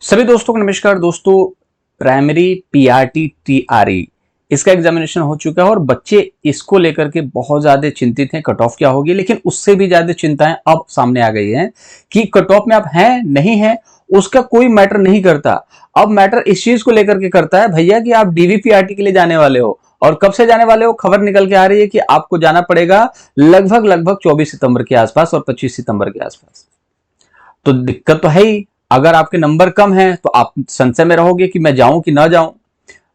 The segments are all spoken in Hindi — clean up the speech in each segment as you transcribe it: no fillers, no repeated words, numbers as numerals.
सभी दोस्तों को नमस्कार। दोस्तों, प्राइमरी पीआरटी टीआरई इसका एग्जामिनेशन हो चुका है और बच्चे इसको लेकर के बहुत ज्यादा चिंतित हैं कट ऑफ क्या होगी। लेकिन उससे भी ज्यादा चिंताएं अब सामने आ गई हैं कि कट ऑफ में आप हैं नहीं है उसका कोई मैटर नहीं करता। अब मैटर इस चीज को लेकर के करता है भैया कि आप डीवीपीआरटी के लिए जाने वाले हो और कब से जाने वाले हो। खबर निकल के आ रही है कि आपको जाना पड़ेगा लगभग 24 सितंबर के आसपास और 25 सितंबर के आसपास। तो दिक्कत तो है ही। अगर आपके नंबर कम है तो आप संशय में रहोगे कि मैं जाऊं कि ना जाऊं।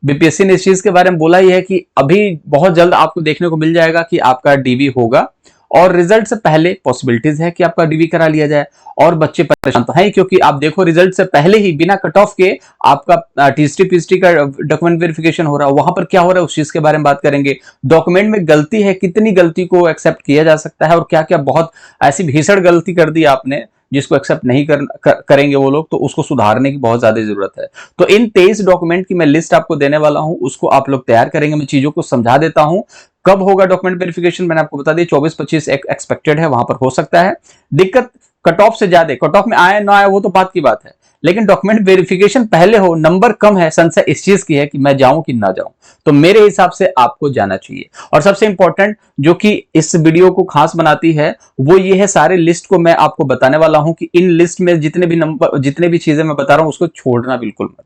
बीपीएससी ने इस चीज के बारे में बोला ही है कि अभी बहुत जल्द आपको देखने को मिल जाएगा कि आपका डीवी होगा और रिजल्ट से पहले पॉसिबिलिटीज है कि आपका डीवी करा लिया जाए। और बच्चे परेशान तो है क्योंकि आप देखो रिजल्ट से पहले ही बिना कट ऑफ के आपका टीएसटी पीएसटी का डॉक्यूमेंट वेरिफिकेशन हो रहा है। वहां पर क्या हो रहा है उस चीज के बारे में बात करेंगे। डॉक्यूमेंट में गलती है, कितनी गलती को एक्सेप्ट किया जा सकता है और क्या क्या बहुत ऐसी भीषण गलती कर दी आपने जिसको एक्सेप्ट नहीं करेंगे वो लोग, तो उसको सुधारने की बहुत ज्यादा जरूरत है। तो इन 23 डॉक्यूमेंट की मैं लिस्ट आपको देने वाला हूं, उसको आप लोग तैयार करेंगे। मैं चीजों को समझा देता हूं। कब होगा डॉक्यूमेंट वेरिफिकेशन मैंने आपको बता दिया, 24-25 एक्सपेक्टेड है, वहां पर हो सकता है। दिक्कत कट ऑफ से ज्यादा, कट ऑफ में आए ना आए वो तो बात की बात है, लेकिन डॉक्यूमेंट वेरिफिकेशन पहले हो, नंबर कम है, संशय इस चीज की है कि मैं जाऊं कि ना जाऊं। तो मेरे हिसाब से आपको जाना चाहिए। और सबसे इंपॉर्टेंट जो कि इस वीडियो को खास बनाती है वो ये है, सारे लिस्ट को मैं आपको बताने वाला हूं कि इन लिस्ट में जितने भी नंबर, जितने भी चीजें मैं बता रहा हूं उसको छोड़ना बिल्कुल मत।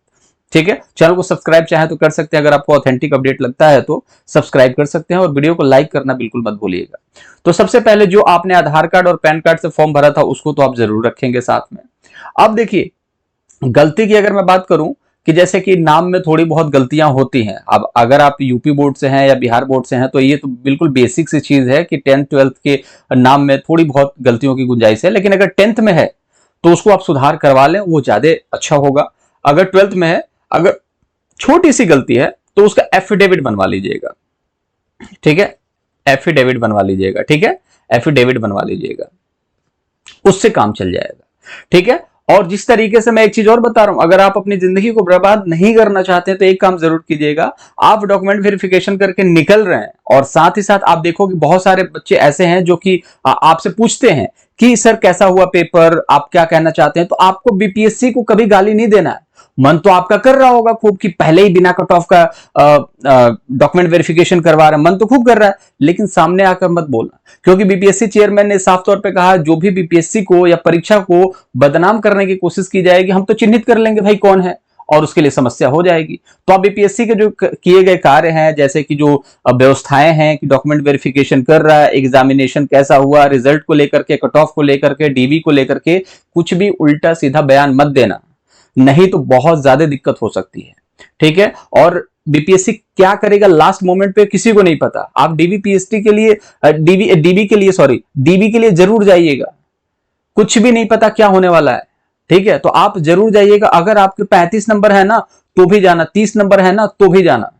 ठीक है, चैनल को सब्सक्राइब चाहे तो कर सकते हैं, अगर आपको ऑथेंटिक अपडेट लगता है तो सब्सक्राइब कर सकते हैं और वीडियो को लाइक करना बिल्कुल मत भूलिएगा। तो सबसे पहले जो आपने आधार कार्ड और पैन कार्ड से फॉर्म भरा था उसको तो आप जरूर रखेंगे साथ में। अब देखिए, गलती की अगर मैं बात करूं कि जैसे कि नाम में थोड़ी बहुत गलतियां होती हैं। अब अगर आप यूपी बोर्ड से हैं या बिहार बोर्ड से हैं तो ये तो बिल्कुल बेसिक सी चीज है कि 10th-12th के नाम में थोड़ी बहुत गलतियों की गुंजाइश है। लेकिन अगर 10th में है तो उसको आप सुधार करवा लें, वो ज्यादा अच्छा होगा। अगर 12th में है, अगर छोटी सी गलती है तो उसका एफिडेविट बनवा लीजिएगा। ठीक है, एफिडेविट बनवा लीजिएगा। ठीक है, एफिडेविट बनवा लीजिएगा, उससे काम चल जाएगा। ठीक है, और जिस तरीके से मैं एक चीज और बता रहा हूं, अगर आप अपनी जिंदगी को बर्बाद नहीं करना चाहते तो एक काम जरूर कीजिएगा। आप डॉक्यूमेंट वेरिफिकेशन करके निकल रहे हैं और साथ ही साथ आप देखो कि बहुत सारे बच्चे ऐसे हैं जो कि आपसे पूछते हैं कि सर कैसा हुआ पेपर, आप क्या कहना चाहते हैं। तो आपको बीपीएससी को कभी गाली नहीं देना है। मन तो आपका कर रहा होगा खूब कि पहले ही बिना कट ऑफ का डॉक्यूमेंट वेरिफिकेशन करवा रहे हैं, मन तो खूब कर रहा है, लेकिन सामने आकर मत बोलना। क्योंकि बीपीएससी चेयरमैन ने साफ तौर पे कहा जो भी बीपीएससी को या परीक्षा को बदनाम करने की कोशिश की जाएगी हम तो चिन्हित कर लेंगे भाई कौन है, और उसके लिए समस्या हो जाएगी। तो आप बीपीएससी के जो किए गए कार्य हैं, जैसे कि जो व्यवस्थाएं हैं कि डॉक्यूमेंट वेरिफिकेशन कर रहा है, एग्जामिनेशन कैसा हुआ, रिजल्ट को लेकर के, कट ऑफ को लेकर के, डीवी को लेकर के, कुछ भी उल्टा सीधा बयान मत देना, नहीं तो बहुत ज्यादा दिक्कत हो सकती है। ठीक है, और बीपीएससी क्या करेगा लास्ट मोमेंट पे किसी को नहीं पता। आप डीवीपीएसटी के लिए डीबी के लिए जरूर जाइएगा, कुछ भी नहीं पता क्या होने वाला है। ठीक है, तो आप जरूर जाइएगा। अगर आपके 35 नंबर है ना तो भी जाना, 30 नंबर है ना तो भी जाना,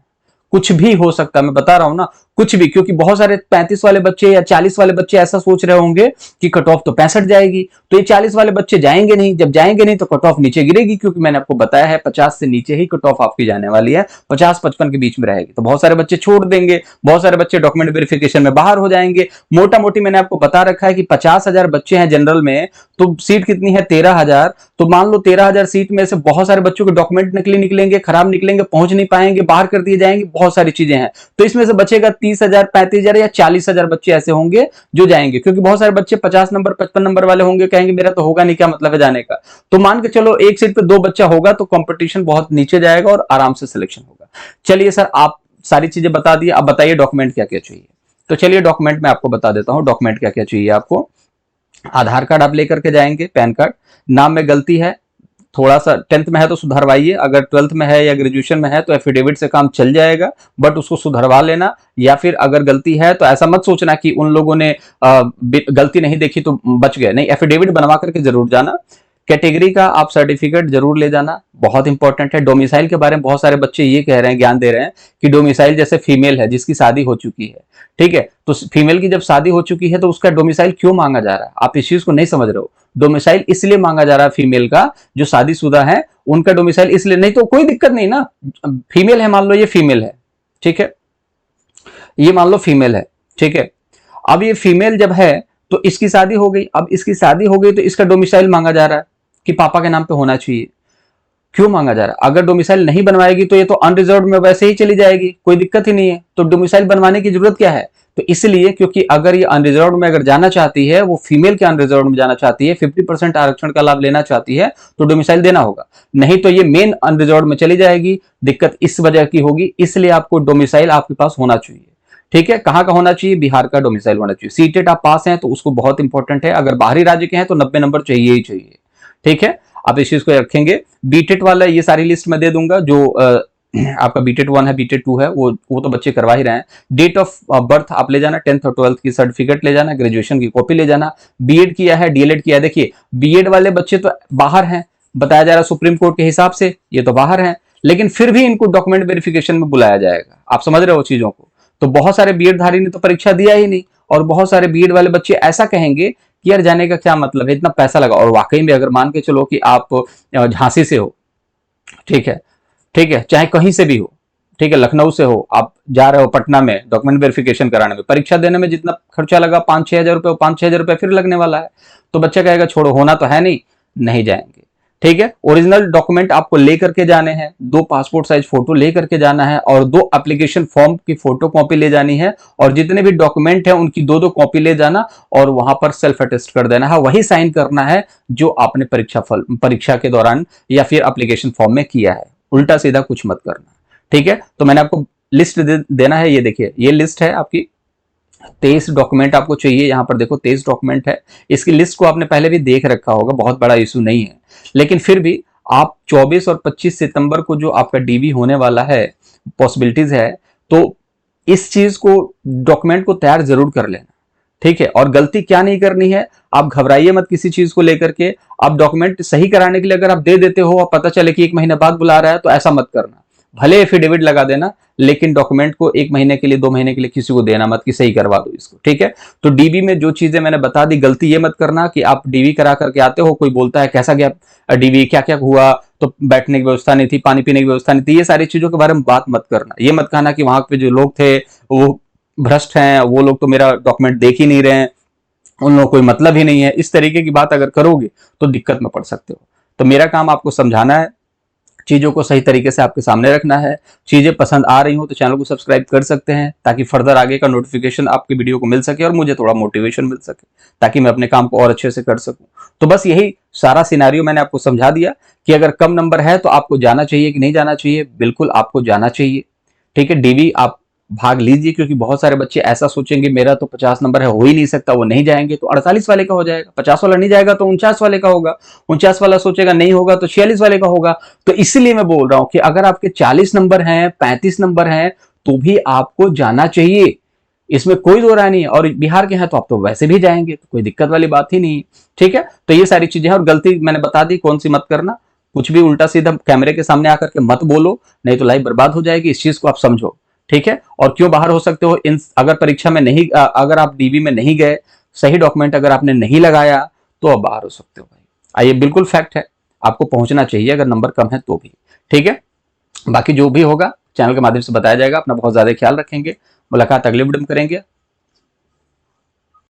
कुछ भी हो सकता है, मैं बता रहा हूं ना, कुछ भी। क्योंकि बहुत सारे 35 वाले बच्चे या 40 वाले बच्चे ऐसा सोच रहे होंगे कि कट ऑफ तो 65 जाएगी, तो ये 40 वाले बच्चे जाएंगे नहीं। जब जाएंगे नहीं तो कट ऑफ नीचे गिरेगी, क्योंकि मैंने आपको बताया है 50 से नीचे ही कट ऑफ आपकी जाने वाली है, 50-55 के बीच में रहेगी। तो बहुत सारे बच्चे छोड़ देंगे, बहुत सारे बच्चे डॉक्यूमेंट वेरिफिकेशन में बाहर हो जाएंगे। मोटा मोटी मैंने आपको बता रखा है कि 50,000 बच्चे हैं जनरल में, तो सीट कितनी है 13,000। तो मान लो 13,000 सीट में से बहुत सारे बच्चों के डॉक्यूमेंट निकलेंगे, खराब निकलेंगे, पहुंच नहीं पाएंगे, बाहर कर दिए जाएंगे, बहुत सारी चीजें हैं। तो इसमें से बचेगा 30,000, 35,000 या 40,000 बच्चे ऐसे होंगे जो जाएंगे। क्योंकि बहुत सारे बच्चे 50 नंबर 55 नंबर वाले होंगे, कहेंगे मेरा तो होगा नहीं, क्या मतलब है जाने का। तो मान के चलो एक सीट पे 2 बच्चा होगा तो कंपटीशन बहुत नीचे जाएगा और आराम से सिलेक्शन होगा। चलिए सर, आप सारी चीजें बता दी, अब बताइए डॉक्यूमेंट क्या क्या चाहिए। तो चलिए डॉक्यूमेंट मैं आपको बता देता हूं, डॉक्यूमेंट क्या क्या चाहिए आपको। आधार कार्ड आप लेकर के जाएंगे, पैन कार्ड, नाम में गलती है थोड़ा सा 10th में है तो सुधरवाइए, अगर 12th में है या ग्रेजुएशन में है तो एफिडेविट से काम चल जाएगा, बट उसको सुधरवा लेना। या फिर अगर गलती है तो ऐसा मत सोचना कि उन लोगों ने गलती नहीं देखी तो बच गए, नहीं, एफिडेविट बनवा करके जरूर जाना। कैटेगरी का आप सर्टिफिकेट जरूर ले जाना, बहुत इंपॉर्टेंट है। डोमिसाइल के बारे में बहुत सारे बच्चे ये कह रहे हैं, ज्ञान दे रहे हैं कि डोमिसाइल जैसे फीमेल है जिसकी शादी हो चुकी है, ठीक है, तो फीमेल की जब शादी हो चुकी है तो उसका डोमिसाइल क्यों मांगा जा रहा है, आप इस चीज को नहीं समझ रहे हो। डोमिसाइल इसलिए मांगा जा रहा है फीमेल का, जो शादीशुदा है उनका डोमिसाइल इसलिए, नहीं तो कोई दिक्कत नहीं ना। फीमेल है, मान लो ये फीमेल है, ठीक है, ये मान लो फीमेल है, ठीक है। अब ये फीमेल जब है तो इसकी शादी हो गई, अब इसकी शादी हो गई तो इसका डोमिसाइल मांगा जा रहा है कि पापा के नाम पे होना चाहिए। क्यों मांगा जा रहा है? अगर डोमिसाइल नहीं बनवाएगी तो ये तो अनरिजर्व में वैसे ही चली जाएगी, कोई दिक्कत ही नहीं है, तो डोमिसाइल बनवाने की जरूरत क्या है? तो इसलिए क्योंकि अगर ये अनरिजर्व में अगर जाना चाहती है, वो फीमेल के अनरिजर्व में जाना चाहती है, 50% आरक्षण का लाभ लेना चाहती है, तो डोमिसाइल देना होगा, नहीं तो ये मेन अनरिजर्व में चली जाएगी। दिक्कत इस वजह की होगी, इसलिए आपको डोमिसाइल आपके पास होना चाहिए। ठीक है, कहां का होना चाहिए? बिहार का डोमिसाइल होना चाहिए। सीटेट आप पास हैं तो उसको बहुत इंपॉर्टेंट है, अगर बाहरी राज्य के हैं तो 90 नंबर चाहिए ही चाहिए। ठीक है, आप इस चीज को रखेंगे। बीटेट वाला ये सारी लिस्ट मैं दे दूंगा, जो आपका बीटेट 1 है, बीटेट 2 है, वो तो बच्चे करवा ही रहे हैं। डेट ऑफ बर्थ आप ले जाना, 10th और 12th की सर्टिफिकेट ले जाना, ग्रेजुएशन की कॉपी ले जाना। बीएड किया है, डीएलएड किया है। देखिए बीएड वाले बच्चे तो बाहर हैं, बताया जा रहा है सुप्रीम कोर्ट के हिसाब से, ये तो बाहर हैं, लेकिन फिर भी इनको डॉक्यूमेंट वेरिफिकेशन में बुलाया जाएगा। आप समझ रहे हो चीजों को? तो बहुत सारे बीएड धारी ने तो परीक्षा दिया ही नहीं, और बहुत सारे बीएड वाले बच्चे ऐसा कहेंगे कि यार जाने का क्या मतलब है, इतना पैसा लगा। और वाकई में अगर मान के चलो कि आप झांसी से हो, ठीक है, ठीक है, चाहे कहीं से भी हो, ठीक है, लखनऊ से हो, आप जा रहे हो पटना में डॉक्यूमेंट वेरिफिकेशन कराने में, परीक्षा देने में जितना खर्चा लगा 5-6 हजार रुपये, 5-6 हजार रुपये फिर लगने वाला है। तो बच्चा कहेगा छोड़ो, होना तो है नहीं, नहीं जाएंगे। ठीक है, ओरिजिनल डॉक्यूमेंट आपको लेकर के जाने हैं, 2 पासपोर्ट साइज फोटो लेकर के जाना है, और 2 एप्लीकेशन फॉर्म की फोटो कॉपी ले जानी है, और जितने भी डॉक्यूमेंट है उनकी 2-2 कॉपी ले जाना, और वहां पर सेल्फ अटेस्ट कर देना है, वही साइन करना है जो आपने परीक्षा के दौरान या फिर एप्लीकेशन फॉर्म में किया है। उल्टा सीधा कुछ मत करना। ठीक है, तो मैंने आपको लिस्ट देना है, ये देखिए ये लिस्ट है आपकी, 23 डॉक्यूमेंट आपको चाहिए। यहां पर देखो 23 डॉक्यूमेंट है, इसकी लिस्ट को आपने पहले भी देख रखा होगा, बहुत बड़ा इशू नहीं है, लेकिन फिर भी आप 24 और 25 सितंबर को जो आपका डीवी होने वाला है, पॉसिबिलिटीज है, तो इस चीज को डॉक्यूमेंट को तैयार जरूर कर लेना। ठीक है, और गलती क्या नहीं करनी है, आप घबराइए मत किसी चीज को लेकर के। आप डॉक्यूमेंट सही कराने के लिए अगर आप दे देते हो और पता चले कि 1 महीने बाद बुला रहा है, तो ऐसा मत करना। भले एफिडेविट लगा देना, लेकिन डॉक्यूमेंट को 1 महीने के लिए, 2 महीने के लिए किसी को देना मत कि सही करवा दो इसको। ठीक है, तो डीबी में जो चीजें मैंने बता दी, गलती ये मत करना कि आप डीबी करा करके आते हो, कोई बोलता है कैसा गया डीबी, क्या क्या हुआ, तो बैठने की व्यवस्था नहीं थी, पानी पीने की व्यवस्था नहीं थी, ये सारी चीजों के बारे में बात मत करना। ये मत कहना कि वहां पे जो लोग थे वो भ्रष्ट हैं, वो लोग तो मेरा डॉक्यूमेंट देख ही नहीं रहे हैं, उन लोगों को कोई मतलब ही नहीं है। इस तरीके की बात अगर करोगे तो दिक्कत में पड़ सकते हो। तो मेरा काम आपको समझाना है, चीजों को सही तरीके से आपके सामने रखना है। चीजें पसंद आ रही हो तो चैनल को सब्सक्राइब कर सकते हैं, ताकि फर्दर आगे का नोटिफिकेशन आपकी वीडियो को मिल सके और मुझे थोड़ा मोटिवेशन मिल सके, ताकि मैं अपने काम को और अच्छे से कर सकूं। तो बस यही सारा सिनेरियो मैंने आपको समझा दिया कि अगर कम नंबर है तो आपको जाना चाहिए कि नहीं जाना चाहिए। बिल्कुल आपको जाना चाहिए। ठीक है, डीवी आप भाग लीजिए, क्योंकि बहुत सारे बच्चे ऐसा सोचेंगे मेरा तो 50 नंबर है, हो ही नहीं सकता, वो नहीं जाएंगे, तो 48 वाले का हो जाएगा। 50 वाला नहीं जाएगा तो 49 वाले का होगा, 49 वाला सोचेगा नहीं होगा तो 46 वाले का होगा। तो इसलिए मैं बोल रहा हूं कि अगर आपके 40 नंबर हैं, 35 नंबर हैं, तो भी आपको जाना चाहिए, इसमें कोई दो राय नहीं है। और बिहार के हैं तो आप तो वैसे भी जाएंगे, तो कोई दिक्कत वाली बात ही नहीं। ठीक है, तो ये सारी चीजें हैं, और गलती मैंने बता दी कौन सी मत करना। कुछ भी उल्टा सीधा कैमरे के सामने आकर के मत बोलो, नहीं तो लाइफ बर्बाद हो जाएगी। इस चीज को आप समझो। ठीक है, और क्यों बाहर हो सकते हो, इन अगर परीक्षा में नहीं, अगर आप डीबी में नहीं गए, सही डॉक्यूमेंट अगर आपने नहीं लगाया, तो आप बाहर हो सकते हो भाई। ये बिल्कुल फैक्ट है, आपको पहुंचना चाहिए अगर नंबर कम है तो भी। ठीक है, बाकी जो भी होगा चैनल के माध्यम से बताया जाएगा। अपना बहुत ज्यादा ख्याल रखेंगे। मुलाकात अगले वीडियो में करेंगे।